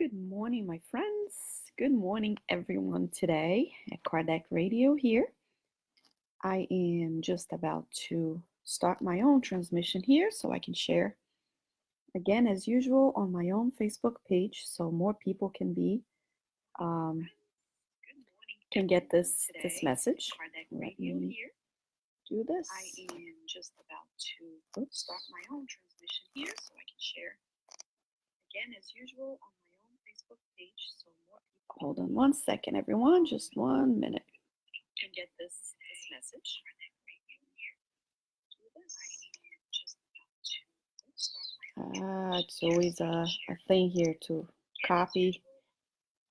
Good morning, my friends. Good morning, everyone, today at Kardec Radio here. I am just about to start my own transmission here so I can share again, as usual, on my own Facebook page so more people can be can get this message. Let me do this. I am just about to start my own transmission here so I can share again, as usual, on my own Facebook page so more people. Hold on one second, everyone. Just 1 minute. Can get this message. It's always a thing here to copy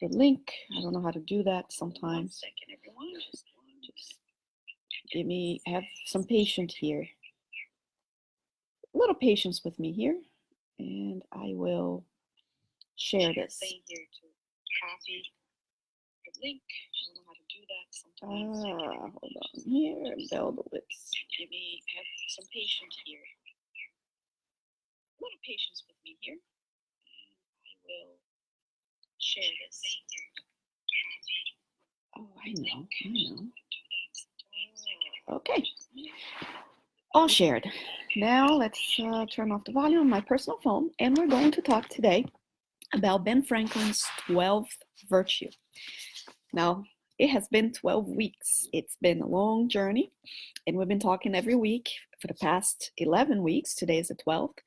the link. I don't know how to do that sometimes. Just have some patience here. A little patience with me here, and I will share this. Link. I don't know how to do that sometimes. Hold on here. Beldowicz. Have some patience here. A little patience with me here. And I will share this. Oh, I know. Okay. All shared. Now let's turn off the volume on my personal phone, and we're going to talk today about Ben Franklin's 12th virtue. Now, it has been 12 weeks. It's been a long journey, and we've been talking every week for the past 11 weeks. Today is the 12th.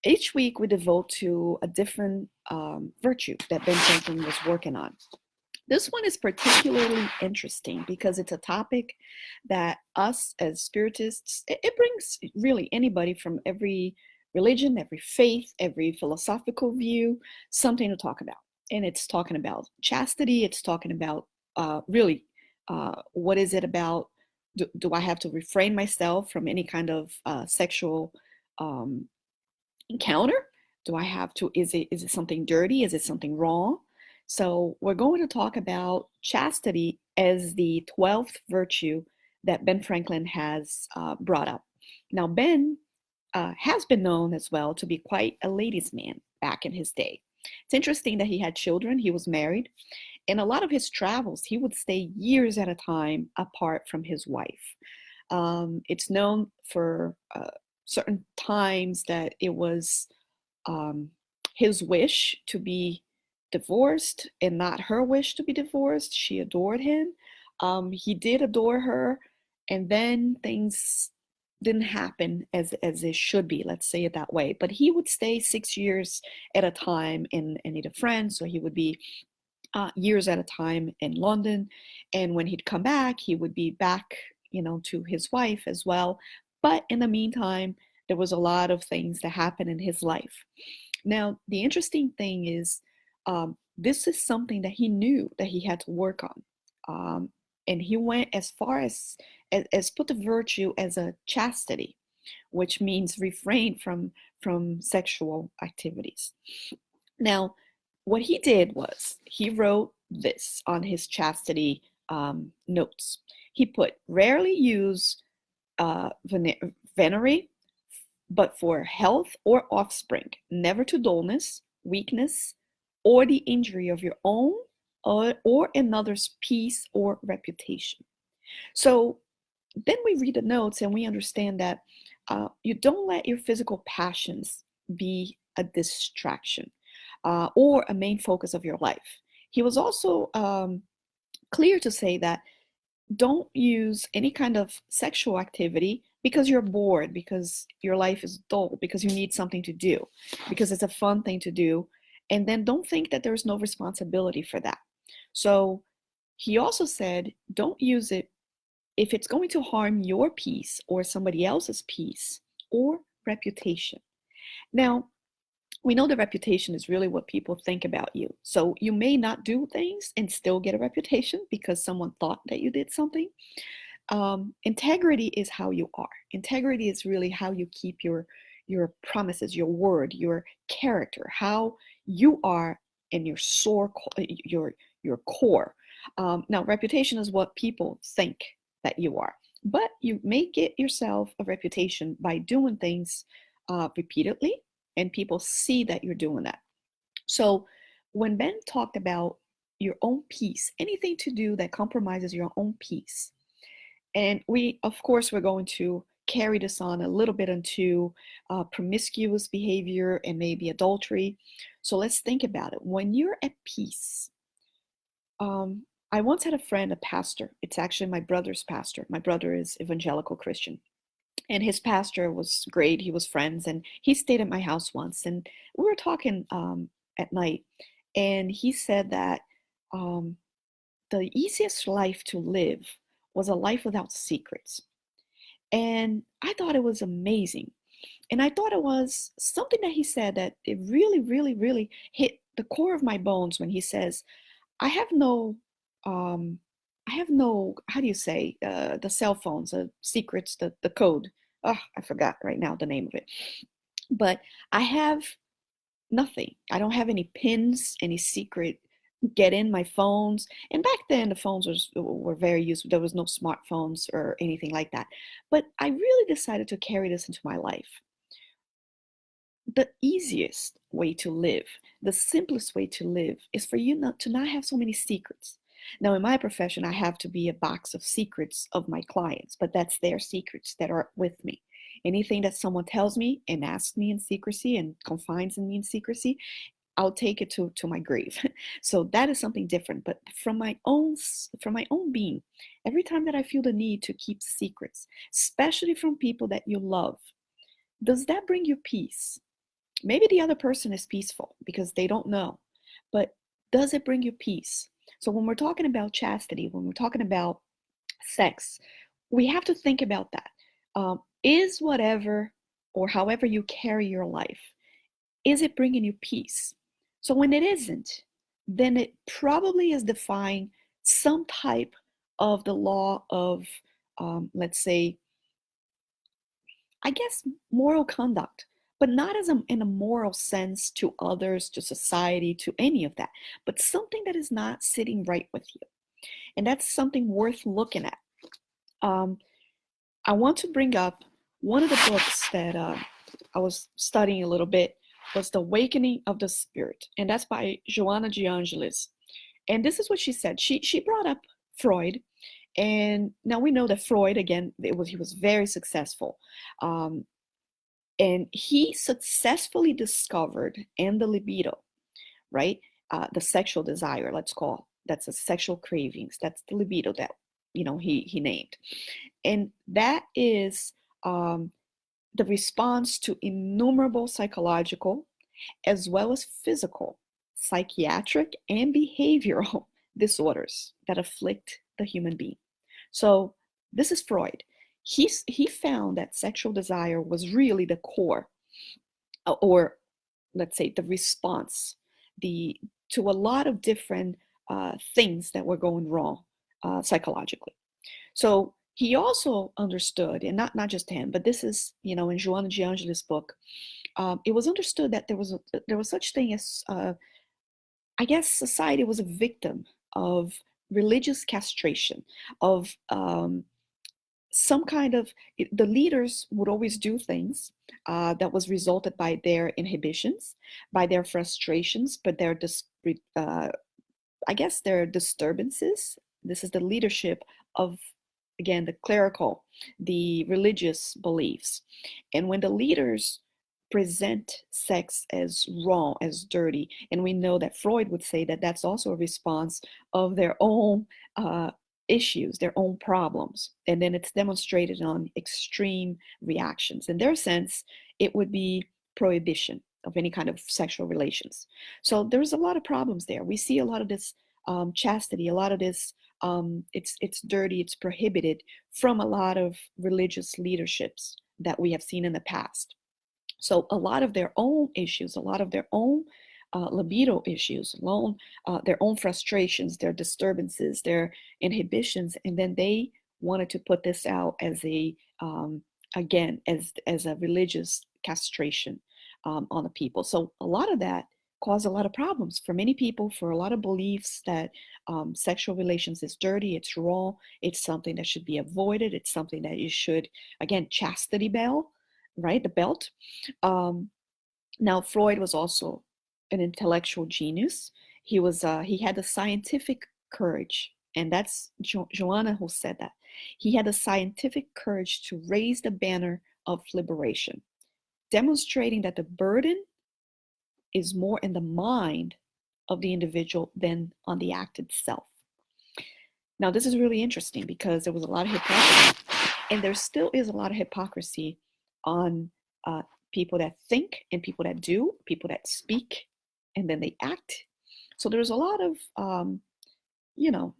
Each week, we devote to a different virtue that Ben Franklin was working on. This one is particularly interesting because it's a topic that us as spiritists, it brings really anybody from every religion, every faith, every philosophical view, something to talk about. And it's talking about chastity. It's talking about what is it about? Do I have to refrain myself from any kind of sexual encounter? Do I have to? Is it something dirty? Is it something wrong? So we're going to talk about chastity as the 12th virtue that Ben Franklin has brought up. Now, Ben has been known as well to be quite a ladies' man back in his day. It's interesting that he had children, he was married. In a lot of his travels, he would stay years at a time apart from his wife. It's known for certain times that it was his wish to be divorced and not her wish to be divorced. She adored him. He did adore her, and then things didn't happen as it should be, let's say it that way. But he would stay 6 years at a time in either France, or he would be years at a time in London. And when he'd come back, he would be back, to his wife as well. But in the meantime, there was a lot of things that happened in his life. Now, the interesting thing is, this is something that he knew that he had to work on. And he went as far as put the virtue as a chastity, which means refrain from sexual activities. Now, what he did was he wrote this on his chastity notes. He put, rarely use venery, but for health or offspring, never to dullness, weakness, or the injury of your own or another's peace or reputation. So then we read the notes and we understand that you don't let your physical passions be a distraction or a main focus of your life. He was also clear to say that don't use any kind of sexual activity because you're bored, because your life is dull, because you need something to do, because it's a fun thing to do. And then don't think that there's no responsibility for that. So he also said, don't use it if it's going to harm your peace or somebody else's peace or reputation. Now, we know the reputation is really what people think about you. So you may not do things and still get a reputation because someone thought that you did something. Integrity is how you are. Integrity is really how you keep your promises, your word, your character, how you are in your your core. Now, reputation is what people think that you are, but you may get yourself a reputation by doing things repeatedly, and people see that you're doing that. So when Ben talked about your own peace, anything to do that compromises your own peace, and we, of course, we're going to carry this on a little bit into promiscuous behavior and maybe adultery. So let's think about it. When you're at peace, I once had a friend, a pastor. It's actually my brother's pastor. My brother is evangelical Christian, and his pastor was great. He was friends, and he stayed at my house once, and we were talking at night, and he said that um, the easiest life to live was a life without secrets. And I thought it was amazing. And I thought it was something that he said that it really, really, really hit the core of my bones when he says, I have no, um, how do you say, the cell phones, the secrets, the code. Oh, I forgot right now the name of it. But I have nothing. I don't have any pins, any secret get in my phones. And back then the phones were very useful. There was no smartphones or anything like that. But I really decided to carry this into my life. The easiest way to live, the simplest way to live is for you not to not have so many secrets. Now, in my profession, I have to be a box of secrets of my clients, but that's their secrets that are with me. Anything that someone tells me and asks me in secrecy and confines in me in secrecy, I'll take it to my grave. So that is something different. But from my own being, every time that I feel the need to keep secrets, especially from people that you love, does that bring you peace? Maybe the other person is peaceful because they don't know, but does it bring you peace? So when we're talking about chastity, when we're talking about sex, we have to think about that. Is whatever or however you carry your life, is it bringing you peace? So when it isn't, then it probably is defying some type of the law of, let's say, I guess, moral conduct, but not in a moral sense to others, to society, to any of that, but something that is not sitting right with you. And that's something worth looking at. Um, I want to bring up one of the books that I was studying a little bit was The Awakening of the Spirit, and that's by Joanna de Angelis. And this is what she said. She brought up Freud, and now we know that Freud, again, he was very successful. Um, and he successfully discovered in the libido, right? The sexual desire, let's call that's the sexual cravings. That's the libido that he named, and that is the response to innumerable psychological as well as physical, psychiatric, and behavioral disorders that afflict the human being. So this is Freud. He found that sexual desire was really the core, or let's say the response, the to a lot of different things that were going wrong psychologically. So he also understood, and not just him, but this is in Joanna de Angelis' book. It was understood that there was such thing as I guess society was a victim of religious castration, of some kind of the leaders would always do things that was resulted by their inhibitions, by their frustrations, but uh, I guess their disturbances. This is the leadership of, again, the clerical, the religious beliefs. And when the leaders present sex as wrong, as dirty, and we know that Freud would say that that's also a response of their own issues, their own problems. And then it's demonstrated on extreme reactions. In their sense, it would be prohibition of any kind of sexual relations. So there's a lot of problems there. We see a lot of this chastity, a lot of this it's dirty, it's prohibited from a lot of religious leaderships that we have seen in the past. So a lot of their own issues, a lot of their own libido issues, their own frustrations, their disturbances, their inhibitions, and then they wanted to put this out as a again as a religious castration on the people. So a lot of that caused a lot of problems for many people, for a lot of beliefs that sexual relations is dirty, it's wrong, it's something that should be avoided, it's something that you should, again, chastity belt, right? The belt. Now, Freud was also an intellectual genius. He had a scientific courage, and that's Joanna who said that. He had a scientific courage to raise the banner of liberation, demonstrating that the burden is more in the mind of the individual than on the act itself. Now, this is really interesting because there was a lot of hypocrisy, and there still is a lot of hypocrisy on uh, people that think and people that do, people that speak, and then they act. So there's a lot of, you know,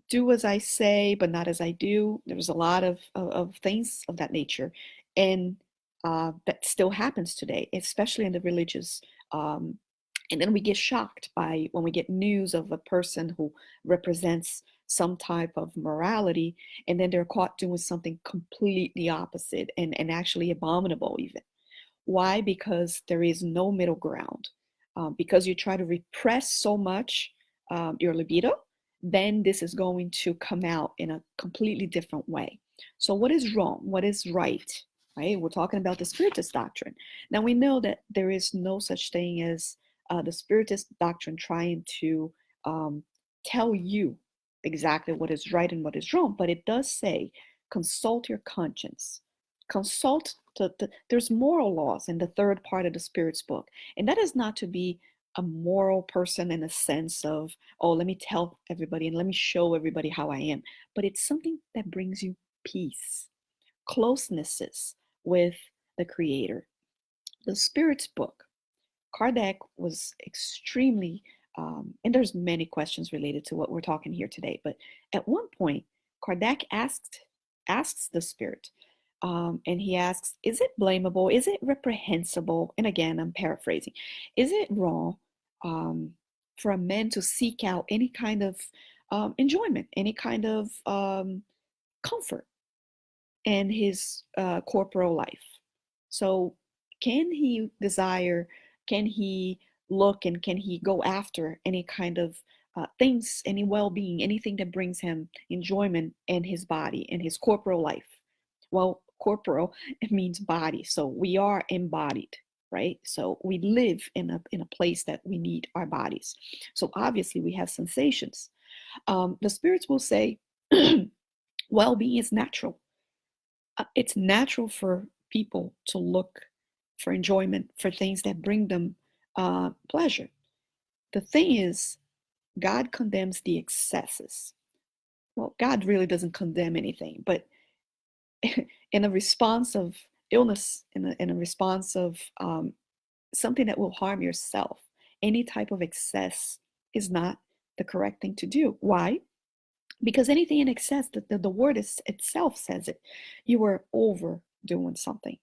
do as I say, but not as I do. There's a lot of things of that nature. And that still happens today, especially in the religious. And then we get shocked by when we get news of a person who represents some type of morality, and then they're caught doing something completely opposite and actually abominable, even. Why? Because there is no middle ground. Because you try to repress so much your libido, then this is going to come out in a completely different way. So, what is wrong? What is right? Right? We're talking about the Spiritist doctrine. Now, we know that there is no such thing as the Spiritist doctrine trying to tell you exactly what is right and what is wrong, but it does say consult your conscience. Consult there's moral laws in the third part of the Spirit's book, and that is not to be a moral person in a sense of, oh, let me tell everybody and let me show everybody how I am, but it's something that brings you peace, closenesses with the Creator. The Spirit's book, Kardec was extremely, and there's many questions related to what we're talking here today, but at one point, Kardec asks the Spirit, and he asks, is it blamable? Is it reprehensible? And again, I'm paraphrasing. Is it wrong for a man to seek out any kind of enjoyment, any kind of comfort in his corporal life? So, can he desire, can he look, and can he go after any kind of things, any well being, anything that brings him enjoyment in his body, in his corporal life? Well, corporal, it means body. So we are embodied, right? So we live in a place that we need our bodies. So obviously we have sensations. The spirits will say, well-being is natural. It's natural for people to look for enjoyment, for things that bring them pleasure. The thing is, God condemns the excesses. Well, God really doesn't condemn anything, but in a response of illness, in a response of something that will harm yourself, any type of excess is not the correct thing to do. Why? Because anything in excess, the word itself says it. You are overdoing something.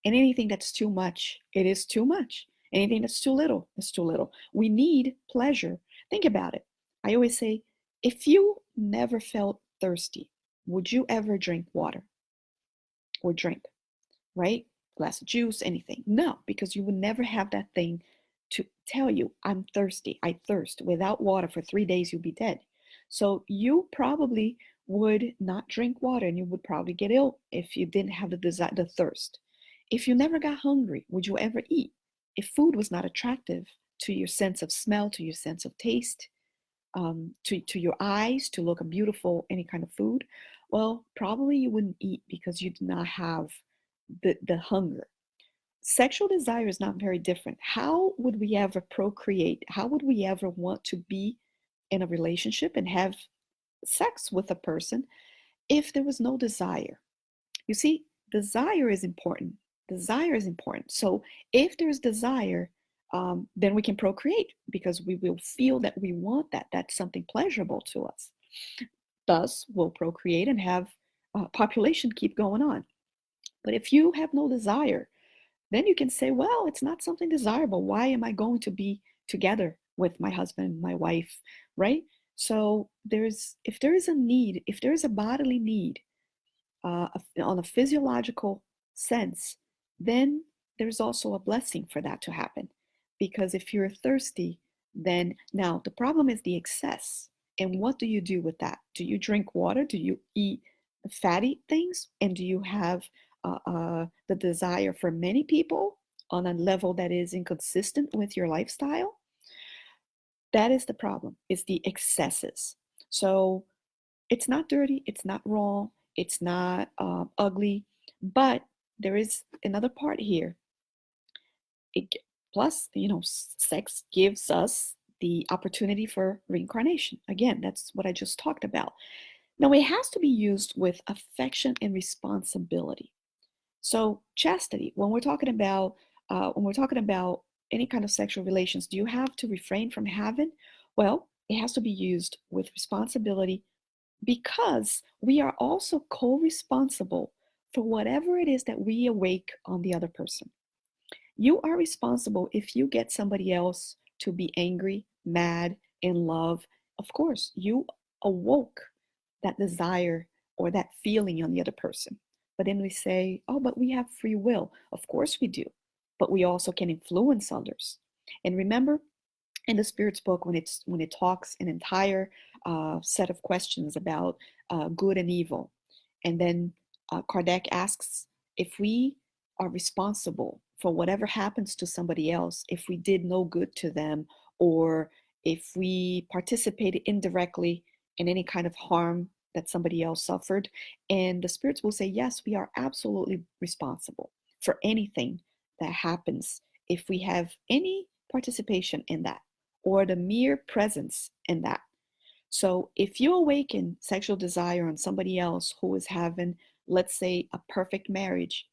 And anything that's too much, it is too much. Anything that's too little, is too little. We need pleasure. Think about it. I always say, if you never felt thirsty, would you ever drink water or drink, right? Glass of juice, anything? No, because you would never have that thing to tell you, I'm thirsty, I thirst. Without water for 3 days, you'll be dead. So you probably would not drink water, and you would probably get ill if you didn't have the desire, the thirst. If you never got hungry, would you ever eat? If food was not attractive to your sense of smell, to your sense of taste, to your eyes, to look a beautiful, any kind of food, well, probably you wouldn't eat because you do not have the hunger. Sexual desire is not very different. How would we ever procreate? How would we ever want to be in a relationship and have sex with a person if there was no desire? You see, desire is important. Desire is important. So if there's desire, then we can procreate because we will feel that we want that. That's something pleasurable to us. Thus, we'll procreate and have population keep going on. But if you have no desire, then you can say, well, it's not something desirable. Why am I going to be together with my husband, my wife, right? So if there is a need, if there is a bodily need on a physiological sense, then there's also a blessing for that to happen. Because if you're thirsty, then now the problem is the excess. And what do you do with that? Do you drink water? Do you eat fatty things? And do you have the desire for many people? on a level that is inconsistent with your lifestyle, that is the problem. It's the excesses. So it's not dirty, it's not wrong, it's not ugly, but there is another part here. It, plus, sex gives us the opportunity for reincarnation. Again, that's what I just talked about. Now, it has to be used with affection and responsibility. So, chastity. When we're talking about any kind of sexual relations, do you have to refrain from having? Well, it has to be used with responsibility because we are also co-responsible for whatever it is that we awake on the other person. You are responsible if you get somebody else to be angry, mad, in love. Of course, you awoke that desire or that feeling on the other person. But then we say, oh, but we have free will. Of course we do. But we also can influence others. And remember, in the Spirit's book, when it talks an entire set of questions about good and evil, and then Kardec asks if we are responsible for whatever happens to somebody else, if we did no good to them, or if we participated indirectly in any kind of harm that somebody else suffered. And the spirits will say, yes, we are absolutely responsible for anything that happens if we have any participation in that or the mere presence in that. So if you awaken sexual desire on somebody else who is having, let's say, a perfect marriage,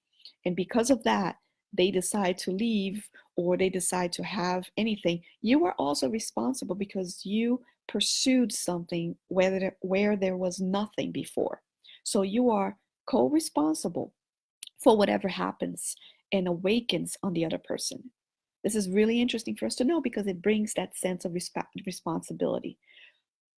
and because of that, they decide to leave or they decide to have anything, you are also responsible because you pursued something where there was nothing before. So you are co-responsible for whatever happens and awakens on the other person. This is really interesting for us to know because it brings that sense of responsibility.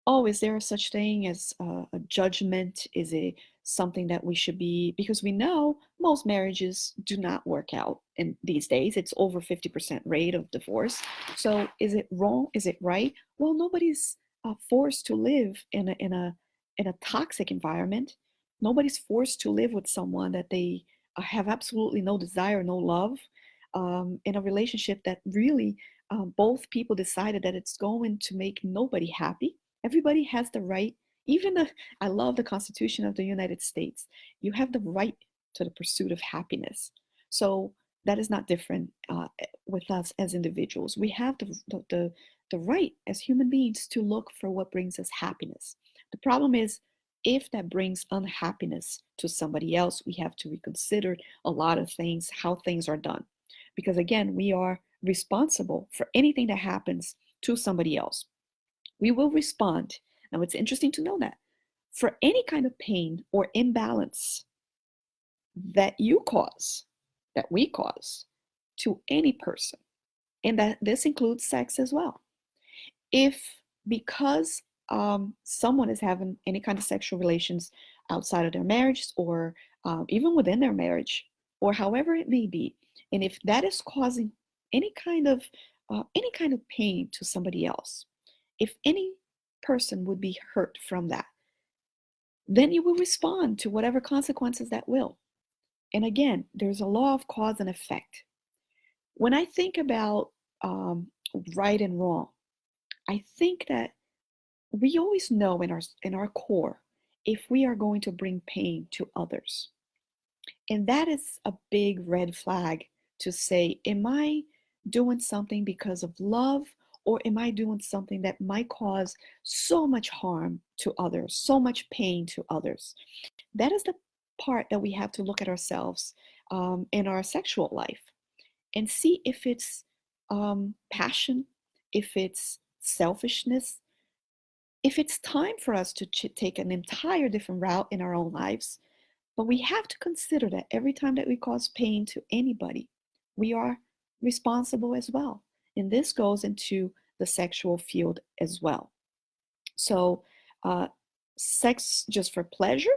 Oh, is there a such thing as a judgment? Is it something that we should be, because we know most marriages do not work out in these days. It's over 50% rate of divorce. So is it wrong? Is it right? Well, nobody's forced to live in a toxic environment. Nobody's forced to live with someone that they have absolutely no desire, no love, in a relationship that really both people decided that it's going to make nobody happy. Everybody has the right, I love the Constitution of the United States. You have the right to the pursuit of happiness. So that is not different with us as individuals. We have the right as human beings to look for what brings us happiness. The problem is, if that brings unhappiness to somebody else, we have to reconsider a lot of things, how things are done. Because again, we are responsible for anything that happens to somebody else. We will respond. Now, it's interesting to know that for any kind of pain or imbalance that you cause, that we cause to any person, and that this includes sex as well. If because someone is having any kind of sexual relations outside of their marriage or even within their marriage, or however it may be, and if that is causing any kind of pain to somebody else, if any person would be hurt from that, then you will respond to whatever consequences that will. And again, there's a law of cause and effect. When I think about right and wrong, I think that we always know in our core if we are going to bring pain to others. And that is a big red flag to say, am I doing something because of love, or am I doing something that might cause so much harm to others, so much pain to others? That is the part that we have to look at ourselves in our sexual life and see if it's passion, if it's selfishness, if it's time for us to take an entire different route in our own lives. But we have to consider that every time that we cause pain to anybody, we are responsible as well. And this goes into the sexual field as well. So, sex just for pleasure,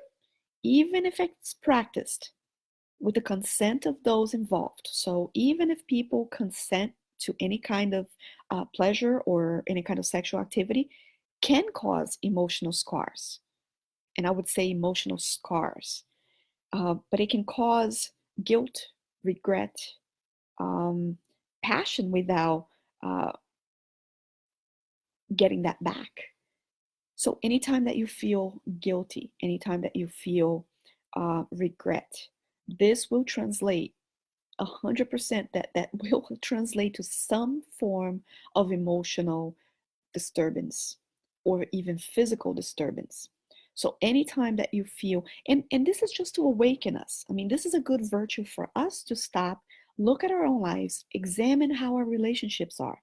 even if it's practiced with the consent of those involved. So, even if people consent to any kind of pleasure or any kind of sexual activity, can cause emotional scars. And I would say emotional scars. But it can cause guilt, regret, passion without uh, getting that back. So anytime that you feel guilty, anytime that you feel regret, this will translate 100%, that will translate to some form of emotional disturbance or even physical disturbance. So anytime that you feel, and this is just to awaken us. I mean, this is a good virtue for us to stop, look at our own lives, examine how our relationships are.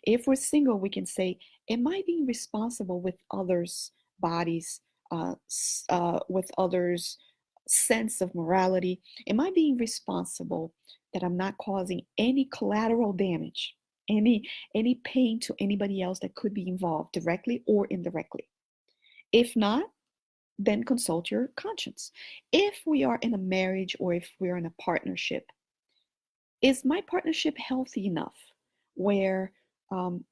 If we're single, we can say, am I being responsible with others' bodies, with others' sense of morality? Am I being responsible that I'm not causing any collateral damage, any pain to anybody else that could be involved directly or indirectly? If not, then consult your conscience. If we are in a marriage or if we're in a partnership, is my partnership healthy enough where um,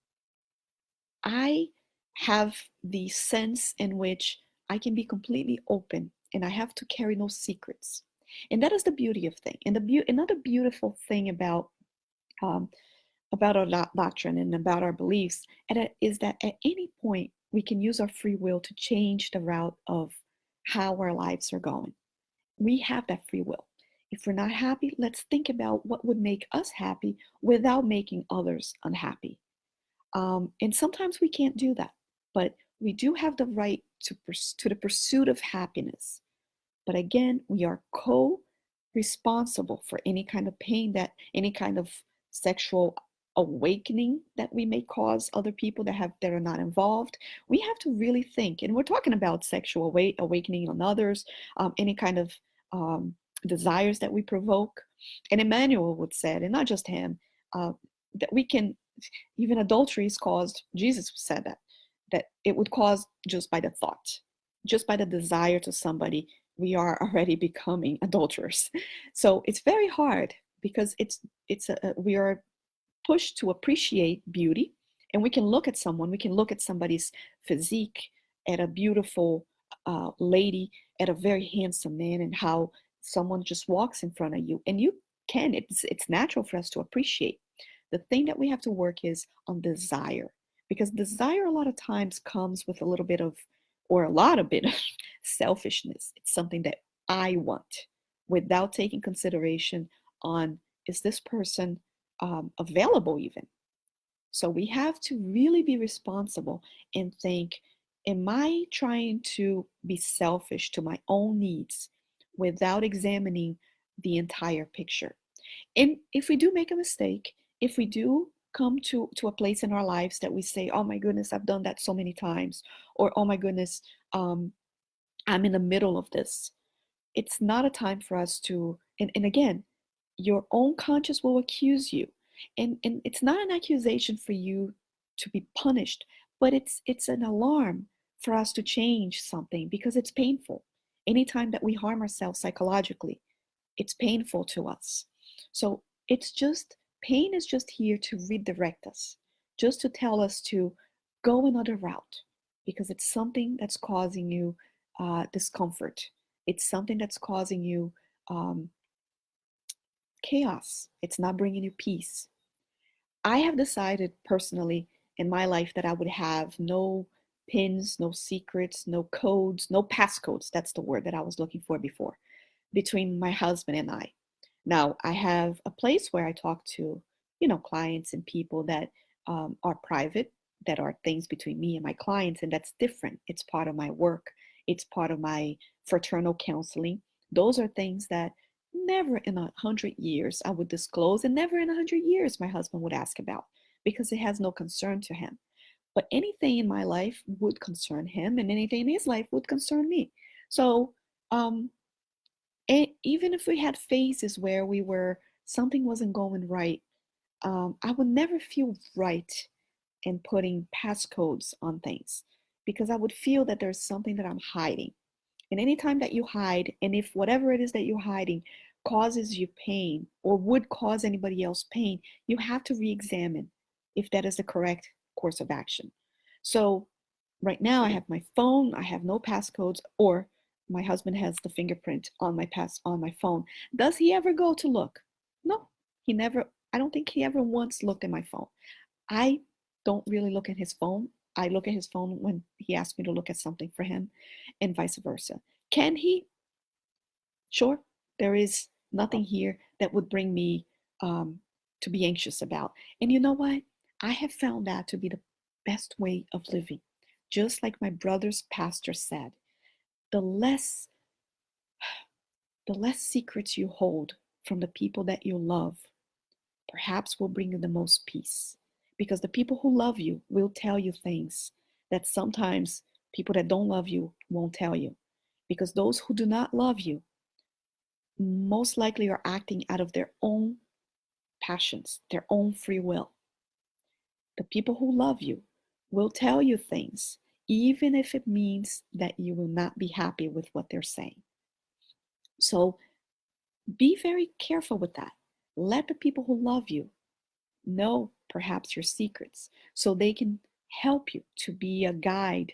I have the sense in which I can be completely open and I have to carry no secrets. And that is the beauty of thing. And another beautiful thing um, about our doctrine and about our beliefs is that at any point we can use our free will to change the route of how our lives are going. We have that free will. If we're not happy, let's think about what would make us happy without making others unhappy. And sometimes we can't do that, but we do have the right to the pursuit of happiness. But again, we are co-responsible for any kind of pain, that any kind of sexual awakening that we may cause other people that are not involved. We have to really think, and we're talking about sexual awakening on others, any kind of um, desires that we provoke. And Emmanuel would say, and not just him, that we can, even adultery is caused, Jesus said that it would cause just by the thought, just by the desire to somebody, we are already becoming adulterers. So it's very hard because we are pushed to appreciate beauty, and we can look at someone, we can look at somebody's physique, at a beautiful lady, at a very handsome man, and how someone just walks in front of you, and it's natural for us to appreciate. The thing that we have to work is on desire, because desire a lot of times comes with a little bit of, or a lot of bit of selfishness. It's something that I want without taking consideration on, is this person available even? So we have to really be responsible and think, am I trying to be selfish to my own needs without examining the entire picture? And if we do make a mistake, if we do come to a place in our lives that we say, oh my goodness, I've done that so many times, or oh my goodness, I'm in the middle of this, it's not a time for us to, and again, your own conscience will accuse you. And it's not an accusation for you to be punished, but it's an alarm for us to change something because it's painful. Anytime that we harm ourselves psychologically, it's painful to us. So it's just, pain is just here to redirect us, just to tell us to go another route, because it's something that's causing you discomfort. It's something that's causing you um, chaos. It's not bringing you peace. I have decided personally in my life that I would have no pins, no secrets, no codes, no passcodes. That's the word that I was looking for before, between my husband and I. Now, I have a place where I talk to, clients and people that are private, that are things between me and my clients, and that's different. It's part of my work, it's part of my fraternal counseling. Those are things that never in 100 years I would disclose, and never in 100 years my husband would ask about, because it has no concern to him. But anything in my life would concern him, and anything in his life would concern me. So, um, and even if we had phases where something wasn't going right, I would never feel right in putting passcodes on things, because I would feel that there's something that I'm hiding. And anytime that you hide, and if whatever it is that you're hiding causes you pain or would cause anybody else pain, you have to re-examine if that is the correct course of action. So right now I have my phone, I have no passcodes, or my husband has the fingerprint on my phone. Does he ever go to look? No, he never I don't think he ever once looked at my phone. I don't really look at his phone. I look at his phone when he asks me to look at something for him, and vice versa. Can he? Sure. There is nothing here that would bring me to be anxious about. And you know what? I have found that to be the best way of living. Just like my brother's pastor said, the less the less secrets you hold from the people that you love, perhaps will bring you the most peace. Because the people who love you will tell you things that sometimes people that don't love you won't tell you. Because those who do not love you most likely are acting out of their own passions, their own free will. The people who love you will tell you things, even if it means that you will not be happy with what they're saying. So be very careful with that. Let the people who love you know perhaps your secrets so they can help you to be a guide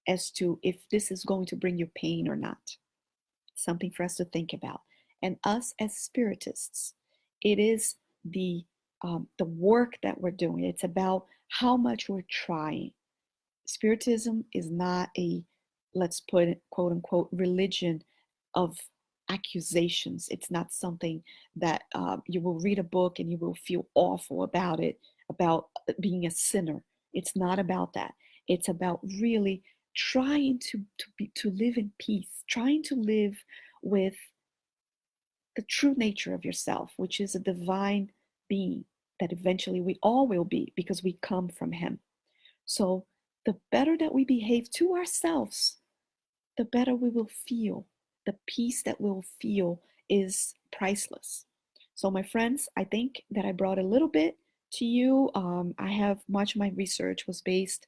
as to if this is going to bring you pain or not. Something for us to think about. And us as spiritists, it is the work that we're doing. It's about how much we're trying. Spiritism is not a, let's put it, quote unquote, religion of accusations. It's not something that you will read a book and you will feel awful about it, about being a sinner. It's not about that. It's about really trying to live in peace, trying to live with the true nature of yourself, which is a divine being that eventually we all will be because we come from Him. So the better that we behave to ourselves, the better we will feel. The peace that we'll feel is priceless. So, my friends, I think that I brought a little bit to you. I have much of my research was based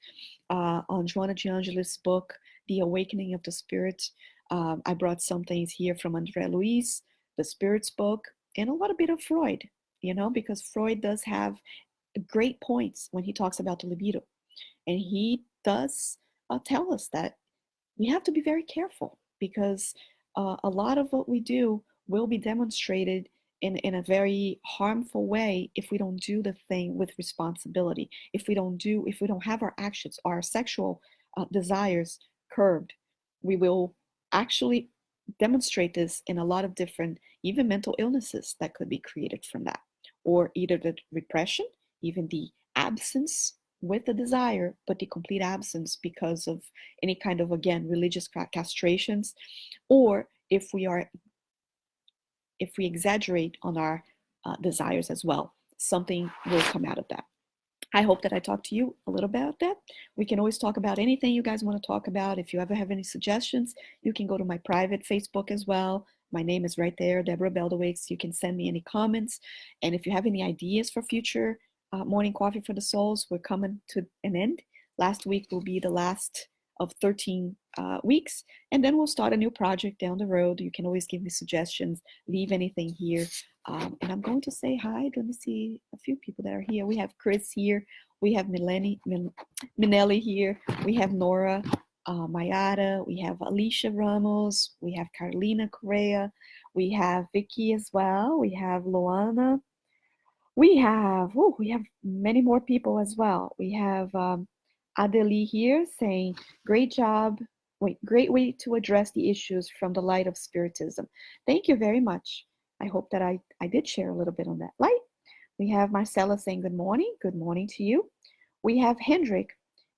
on Joanna de Angelis' book, The Awakening of the Spirit. I brought some things here from André Luiz, the Spirit's book, and a little bit of Freud, because Freud does have great points when he talks about the libido. And he does tell us that we have to be very careful because a lot of what we do will be demonstrated in a very harmful way if we don't do the thing with responsibility, if we don't have our actions, our sexual desires curbed. We will actually demonstrate this in a lot of different, even mental illnesses that could be created from that, or either the repression, even the absence with the desire, but the complete absence because of any kind of, again, religious castrations, or if we exaggerate on our desires as well, something will come out of that. I hope that I talked to you a little about that. We can always talk about anything you guys want to talk about. If you ever have any suggestions, you can go to my private Facebook as well. My name is right there, Debora Beldowicz. You can send me any comments. And if you have any ideas for future Morning Coffee for the Souls, we're coming to an end. Last week will be the last of 13 weeks, and then we'll start a new project down the road. You can always give me suggestions, leave anything here. And I'm going to say hi. Let me see a few people that are here. We have Chris here. We have Minelli here. We have Nora Mayada. We have Alicia Ramos. We have Carolina Correa. We have Vicky as well. We have Luana. We have many more people as well. We have Adeli here saying, great job. Great way to address the issues from the light of Spiritism. Thank you very much. I hope that I did share a little bit on that light. We have Marcella saying good morning. Good morning to you. We have Hendrik.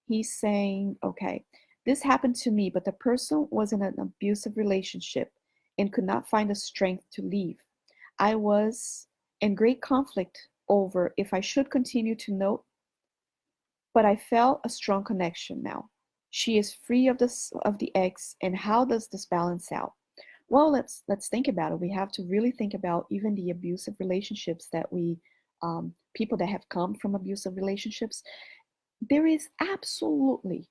He's saying, okay, this happened to me, but the person was in an abusive relationship and could not find the strength to leave. I was in great conflict over if I should continue to know, but I felt a strong connection now. She is free of the ex, and how does this balance out? Well, let's think about it. We have to really think about even the abusive relationships that people that have come from abusive relationships. There is absolutely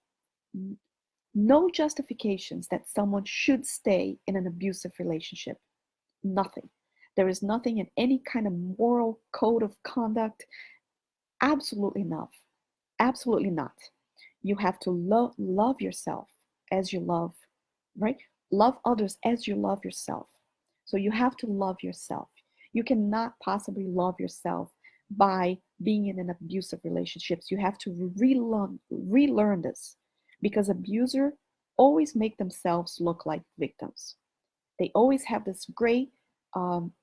no justifications that someone should stay in an abusive relationship. Nothing. There is nothing in any kind of moral code of conduct. Absolutely not. Absolutely not. You have to love yourself as you love, right? Love others as you love yourself. So you have to love yourself. You cannot possibly love yourself by being in an abusive relationships. You have to relearn this, because abuser always make themselves look like victims. They always have this great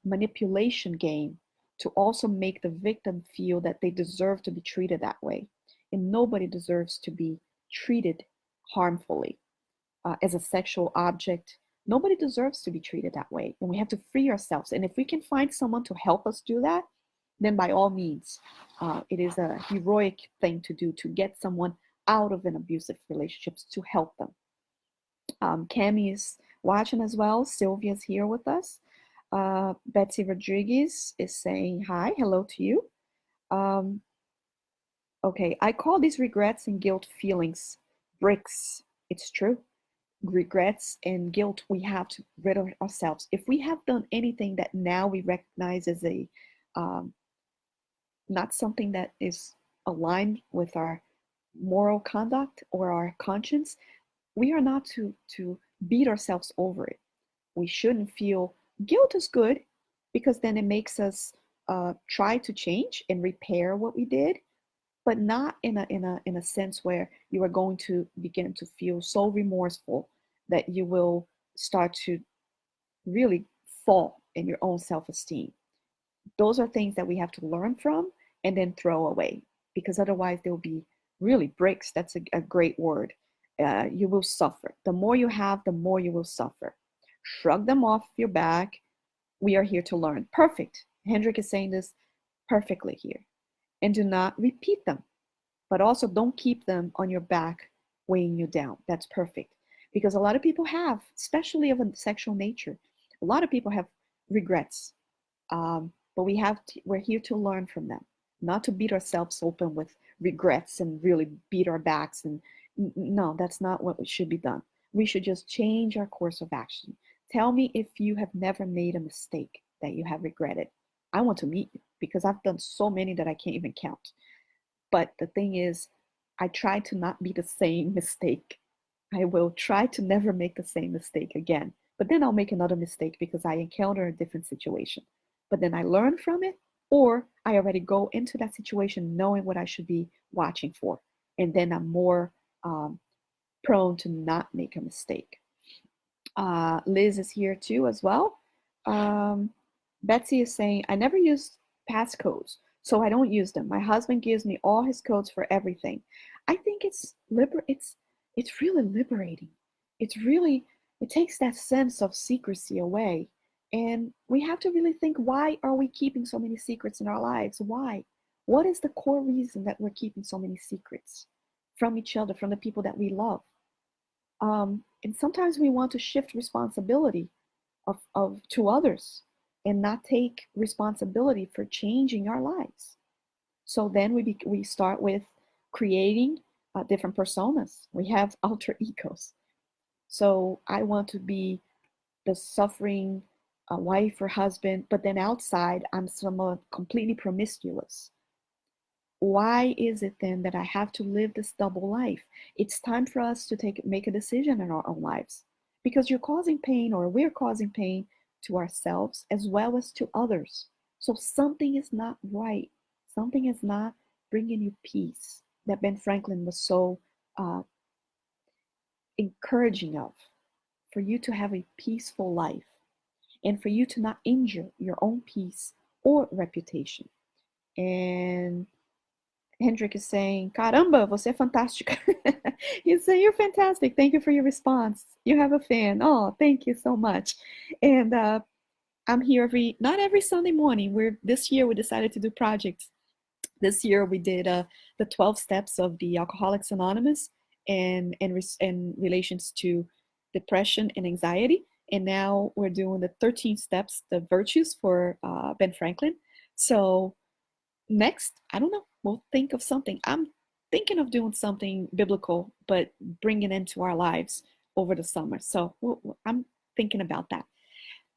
manipulation game to also make the victim feel that they deserve to be treated that way. And nobody deserves to be treated harmfully as a sexual object. Nobody deserves to be treated that way. And we have to free ourselves. And if we can find someone to help us do that, then by all means, it is a heroic thing to do, to get someone out of an abusive relationships, to help them. Cami is watching as well. Sylvia's here with us. Betsy Rodriguez is saying hi, hello to you. Okay, I call these regrets and guilt feelings bricks. It's true. Regrets and guilt, we have to rid of ourselves. If we have done anything that now we recognize as a not something that is aligned with our moral conduct or our conscience, we are not to beat ourselves over it. We shouldn't feel guilt is good, because then it makes us try to change and repair what we did, but not in a sense where you are going to begin to feel so remorseful that you will start to really fall in your own self-esteem. Those are things that we have to learn from and then throw away, because otherwise they'll be really bricks. That's a great word. You will suffer. The more you have, the more you will suffer. Shrug them off your back. We are here to learn. Perfect. Hendrik is saying this perfectly here. And do not repeat them, but also don't keep them on your back weighing you down. That's perfect. Because a lot of people have, especially of a sexual nature, a lot of people have regrets. But we're here to learn from them, not to beat ourselves open with regrets and really beat our backs. And no, that's not what should be done. We should just change our course of action. Tell me if you have never made a mistake that you have regretted. I want to meet you, because I've done so many that I can't even count. But the thing is, I try to not be the same mistake. I will try to never make the same mistake again. But then I'll make another mistake because I encounter a different situation. But then I learn from it, or I already go into that situation knowing what I should be watching for. And then I'm more prone to not make a mistake. Liz is here too as well. Betsy is saying, I never use passcodes, so I don't use them. My husband gives me all his codes for everything. I think it's really liberating. It takes that sense of secrecy away. And we have to really think, why are we keeping so many secrets in our lives? Why? What is the core reason that we're keeping so many secrets from each other, from the people that we love? And sometimes we want to shift responsibility of to others and not take responsibility for changing our lives. So then we start with creating different personas. We have alter egos. So I want to be the suffering wife or husband, but then outside I'm someone completely promiscuous. Why is it then that I have to live this double life? It's time for us to make a decision in our own lives, because you're causing pain, or we're causing pain to ourselves as well as to others. So something is not right. Something is not bringing you peace that Ben Franklin was so encouraging of, for you to have a peaceful life and for you to not injure your own peace or reputation. And Hendrik is saying, caramba, você é fantástica. He's saying, you're fantastic. Thank you for your response. You have a fan. Oh, thank you so much. And I'm here not every Sunday morning. This year we decided to do projects. This year we did the 12 steps of the Alcoholics Anonymous and relations to depression and anxiety. And now we're doing the 13 steps, the virtues for Ben Franklin. So next, I don't know, we'll think of something. I'm thinking of doing something biblical, but bringing into our lives over the summer. So I'm thinking about that.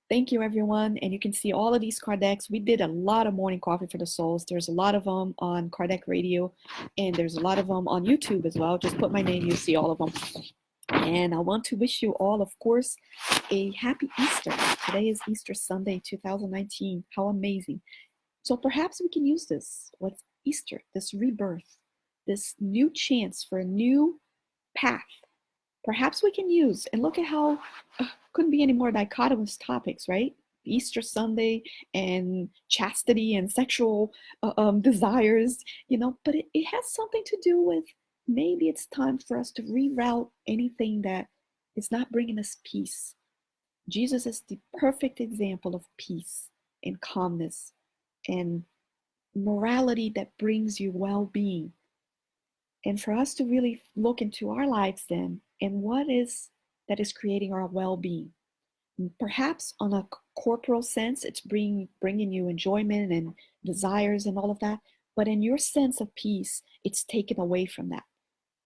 Thank you, everyone. And you can see all of these card decks. We did a lot of morning coffee for the souls. There's a lot of them on Card Deck Radio, and there's a lot of them on YouTube as well. Just put my name, you'll see all of them. And I want to wish you all, of course, a happy Easter. Today is Easter Sunday, 2019. How amazing. So perhaps we can use this, what's Easter, this rebirth, this new chance for a new path. Perhaps we can use, and look at how couldn't be any more dichotomous topics, right? Easter Sunday and chastity and sexual desires, but it has something to do with maybe it's time for us to reroute anything that is not bringing us peace. Jesus is the perfect example of peace and calmness and morality that brings you well-being. And for us to really look into our lives then and what is that is creating our well-being. Perhaps on a corporal sense, it's bringing you enjoyment and desires and all of that. But in your sense of peace, it's taken away from that.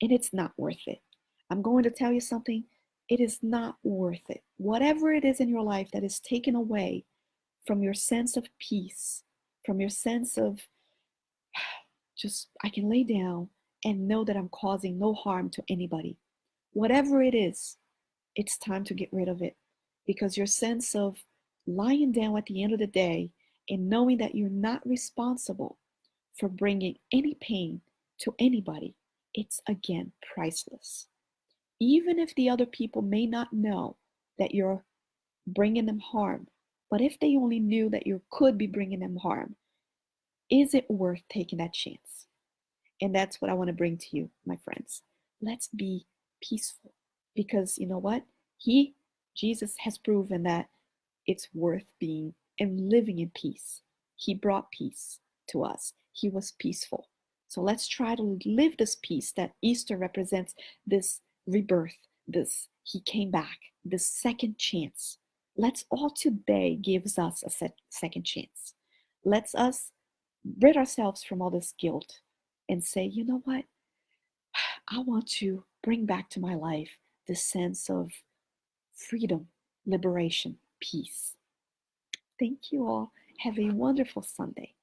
And it's not worth it. I'm going to tell you something. It is not worth it. Whatever it is in your life that is taken away from your sense of peace, from your sense of just, I can lay down and know that I'm causing no harm to anybody. Whatever it is, it's time to get rid of it, because your sense of lying down at the end of the day and knowing that you're not responsible for bringing any pain to anybody, it's again priceless. Even if the other people may not know that you're bringing them harm, but if they only knew that you could be bringing them harm, is it worth taking that chance? And that's what I want to bring to you, my friends. Let's be peaceful, because you know what? Jesus has proven that it's worth being and living in peace. He brought peace to us. He was peaceful. So let's try to live this peace that Easter represents, this rebirth, this he came back, this second chance. Let's all today gives us a second chance. Let's us rid ourselves from all this guilt and say, you know what? I want to bring back to my life this sense of freedom, liberation, peace. Thank you all. Have a wonderful Sunday.